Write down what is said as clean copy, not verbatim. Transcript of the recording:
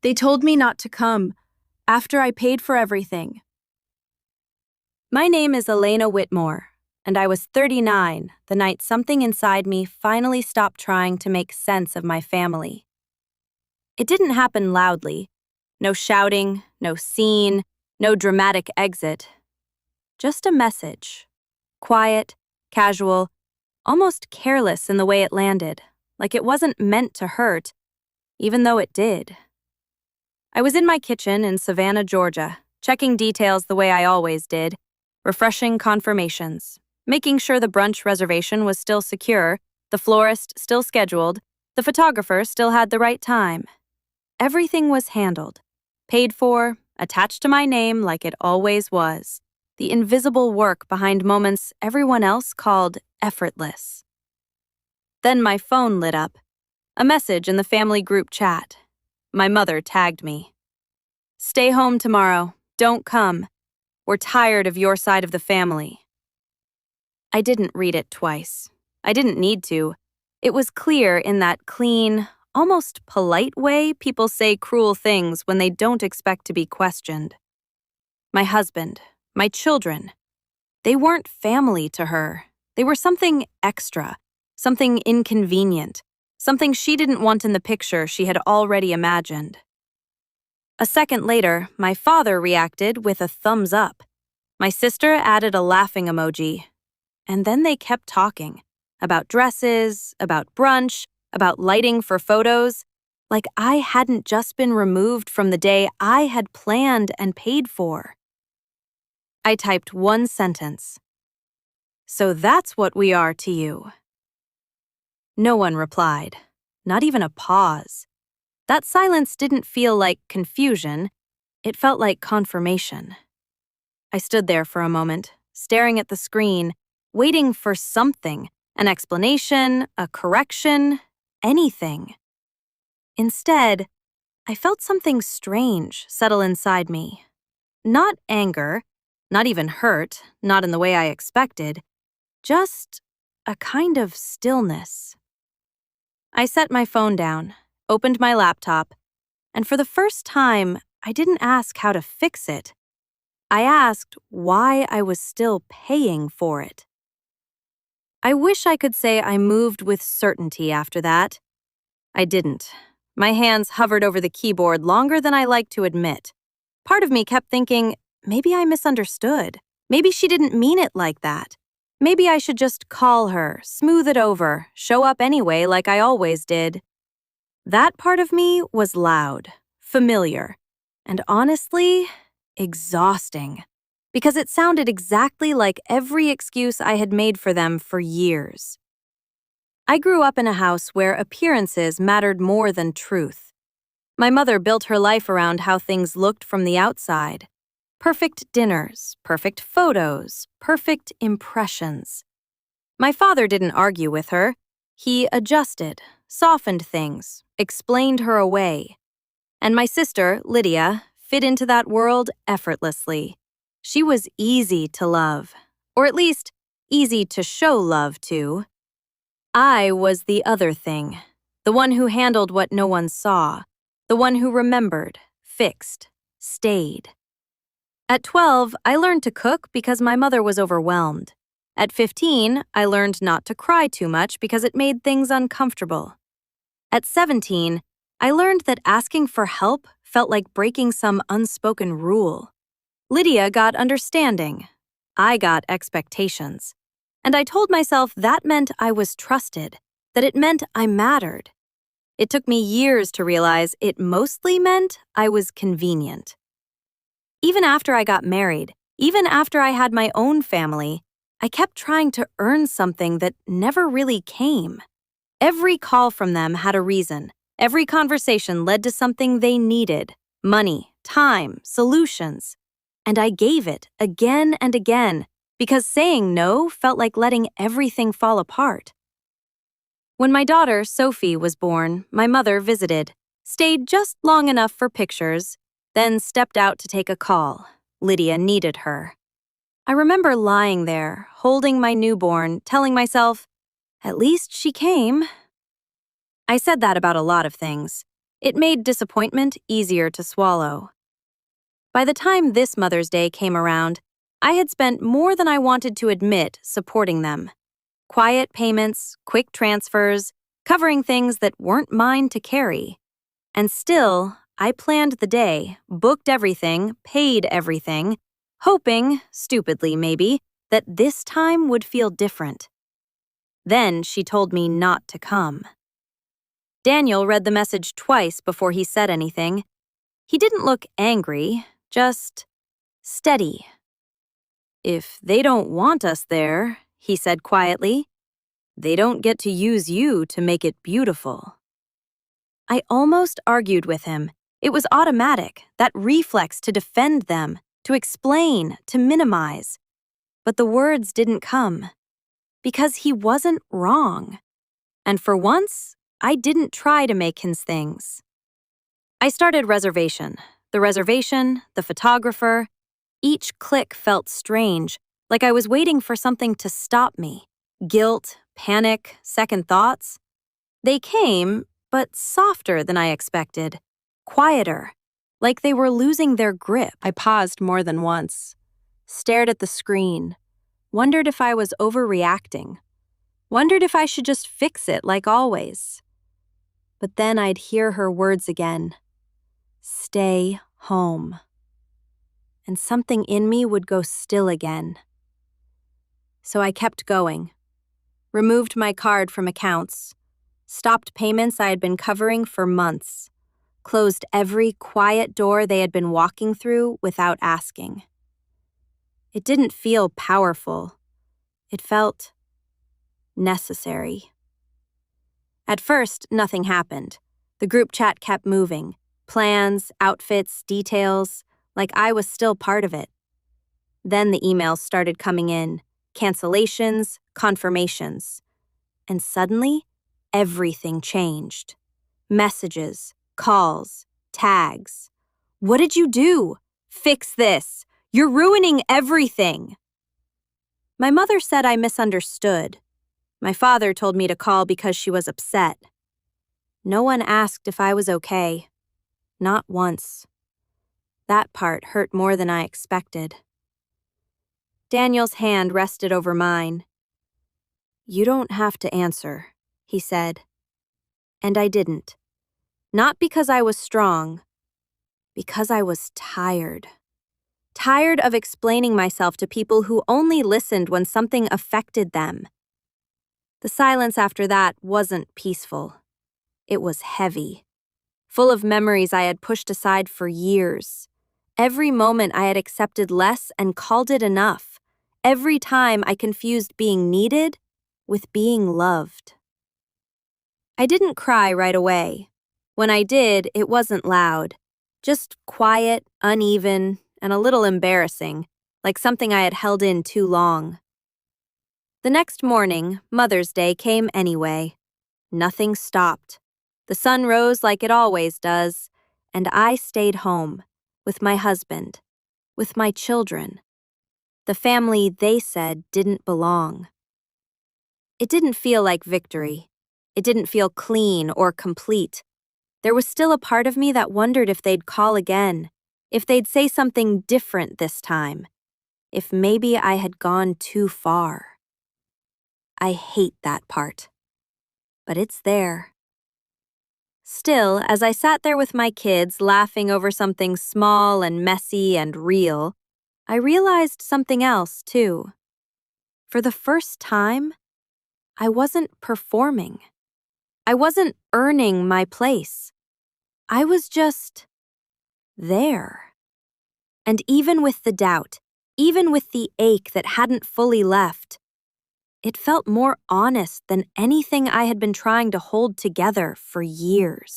They told me not to come, after I paid for everything. My name is Elena Whitmore, and I was 39 the night something inside me finally stopped trying to make sense of my family. It didn't happen loudly. No shouting, no scene, no dramatic exit. Just a message. Quiet, casual, almost careless in the way it landed, like it wasn't meant to hurt, even though it did. I was in my kitchen in Savannah, Georgia, checking details the way I always did, refreshing confirmations, making sure the brunch reservation was still secure, the florist still scheduled, the photographer still had the right time. Everything was handled, paid for, attached to my name like it always was, the invisible work behind moments everyone else called effortless. Then my phone lit up, a message in the family group chat. My mother tagged me. "Stay home tomorrow. Don't come. We're tired of your side of the family." I didn't read it twice. I didn't need to. It was clear in that clean, almost polite way people say cruel things when they don't expect to be questioned. My husband, my children, they weren't family to her. They were something extra, something inconvenient, something she didn't want in the picture she had already imagined. A second later, my father reacted with a thumbs up. My sister added a laughing emoji. And then they kept talking about dresses, about brunch, about lighting for photos, like I hadn't just been removed from the day I had planned and paid for. I typed one sentence. "So that's what we are to you." No one replied, not even a pause. That silence didn't feel like confusion, it felt like confirmation. I stood there for a moment, staring at the screen, waiting for something, an explanation, a correction, anything. Instead, I felt something strange settle inside me. Not anger, not even hurt, not in the way I expected, just a kind of stillness. I set my phone down, opened my laptop, and for the first time, I didn't ask how to fix it. I asked why I was still paying for it. I wish I could say I moved with certainty after that. I didn't. My hands hovered over the keyboard longer than I like to admit. Part of me kept thinking, maybe I misunderstood. Maybe she didn't mean it like that. Maybe I should just call her, smooth it over, show up anyway like I always did. That part of me was loud, familiar, and honestly, exhausting, because it sounded exactly like every excuse I had made for them for years. I grew up in a house where appearances mattered more than truth. My mother built her life around how things looked from the outside. Perfect dinners, perfect photos, perfect impressions. My father didn't argue with her. He adjusted, softened things, explained her away. And my sister, Lydia, fit into that world effortlessly. She was easy to love, or at least easy to show love to. I was the other thing, the one who handled what no one saw, the one who remembered, fixed, stayed. At 12, I learned to cook because my mother was overwhelmed. At 15, I learned not to cry too much because it made things uncomfortable. At 17, I learned that asking for help felt like breaking some unspoken rule. Lydia got understanding. I got expectations. And I told myself that meant I was trusted, that it meant I mattered. It took me years to realize it mostly meant I was convenient. Even after I got married, even after I had my own family, I kept trying to earn something that never really came. Every call from them had a reason. Every conversation led to something they needed: money, time, solutions. And I gave it again and again, because saying no felt like letting everything fall apart. When my daughter, Sophie, was born, my mother visited, stayed just long enough for pictures, then stepped out to take a call. Lydia needed her. I remember lying there, holding my newborn, telling myself, at least she came. I said that about a lot of things. It made disappointment easier to swallow. By the time this Mother's Day came around, I had spent more than I wanted to admit supporting them. Quiet payments, quick transfers, covering things that weren't mine to carry. And still, I planned the day, booked everything, paid everything, hoping, stupidly maybe, that this time would feel different. Then she told me not to come. Daniel read the message twice before he said anything. He didn't look angry, just steady. "If they don't want us there," he said quietly, "they don't get to use you to make it beautiful." I almost argued with him. It was automatic, that reflex to defend them, to explain, to minimize. But the words didn't come. Because he wasn't wrong. And for once, I didn't try to make his things. I started reservation. The photographer. Each click felt strange, like I was waiting for something to stop me. Guilt, panic, second thoughts. They came, but softer than I expected. Quieter, like they were losing their grip. I paused more than once, stared at the screen, wondered if I was overreacting, wondered if I should just fix it like always. But then I'd hear her words again. Stay home. And something in me would go still again. So I kept going, removed my card from accounts, stopped payments I had been covering for months, closed every quiet door they had been walking through without asking. It didn't feel powerful. It felt necessary. At first, nothing happened. The group chat kept moving. Plans, outfits, details, like I was still part of it. Then the emails started coming in, cancellations, confirmations. And suddenly, everything changed. Messages, calls, tags. What did you do? Fix this. You're ruining everything. My mother said I misunderstood. My father told me to call because she was upset. No one asked if I was okay. Not once. That part hurt more than I expected. Daniel's hand rested over mine. "You don't have to answer," he said. And I didn't. Not because I was strong, because I was tired. Tired of explaining myself to people who only listened when something affected them. The silence after that wasn't peaceful. It was heavy, full of memories I had pushed aside for years. Every moment I had accepted less and called it enough. Every time I confused being needed with being loved. I didn't cry right away. When I did, it wasn't loud. Just quiet, uneven, and a little embarrassing, like something I had held in too long. The next morning, Mother's Day came anyway. Nothing stopped. The sun rose like it always does, and I stayed home, with my husband, with my children. The family they said didn't belong. It didn't feel like victory. It didn't feel clean or complete. There was still a part of me that wondered if they'd call again, if they'd say something different this time, if maybe I had gone too far. I hate that part. But it's there. Still, as I sat there with my kids laughing over something small and messy and real, I realized something else, too. For the first time, I wasn't performing. I wasn't earning my place. I was just there. And even with the doubt, even with the ache that hadn't fully left, it felt more honest than anything I had been trying to hold together for years.